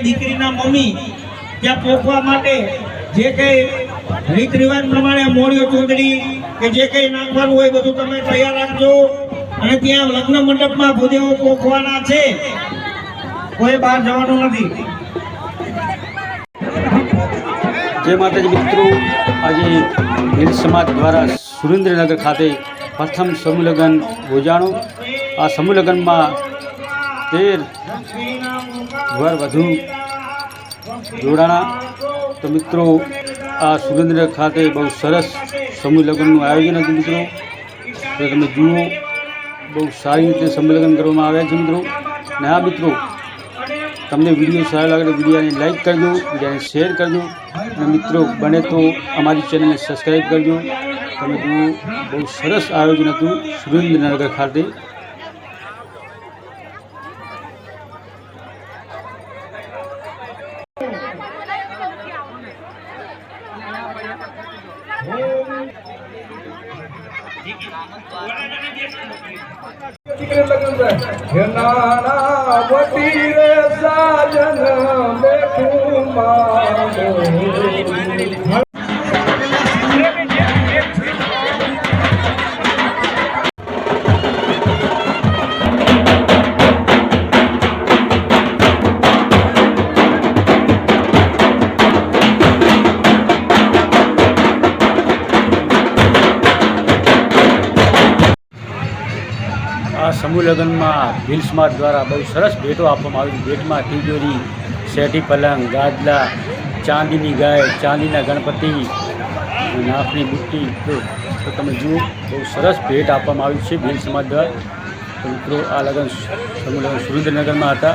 દીકરીના મમ્મી ત્યાં પોખવા માટે જે કંઈ રીત રિવાજ પ્રમાણે મોળિયો ચૂંદડી કે જે કંઈ નાખવાનું હોય બધું તમે તૈયાર રાખજો અને ત્યાં લગ્ન મંડપમાં ભૂદેવો પોખવાના છે, કોઈ બહાર જવાનું નથી। जय माताजी मित्रों, आज भील समाज द्वारा सुरेन्द्रनगर खाते प्रथम समूह लग्न योजाणो। आ समूह लग्न में 13 वर वधु जोड़ाणा। तो मित्रों, आ सुरेन्द्रनगर खाते बहुत सरस समूह लग्न आयोजन हतुं। मित्रों, तो तमे जुओ बहुत सारी रीते समूह लग्न करवामां आव्या छे। मित्रों ने हाँ मित्रों, तमने विडियो सारो लागे तो विडियो ने लाइक करजो, विडियो ने शेर करजो और मित्रों बने तो अमारी चैनल ने सब्सक्राइब करजो। तमे जो बहुत सरस आयोजन हतुं सुरेन्द्रनगर खाते। आ समूह लग्न में भील समाज द्वारा बहुत सरस भेटो आपवामां आवी। भेट में तिजोरी, सेठी पलंग, गादला, चांदी गाय, चांदी गणपति, नाकनी बुट्टी। तो तमे जुओ बहुत सरस भेट आपवामां आवी छे भील समाज द्वारा। तो मित्रों, आ लग्न समूह लग्न सुरेन्द्रनगर में हता।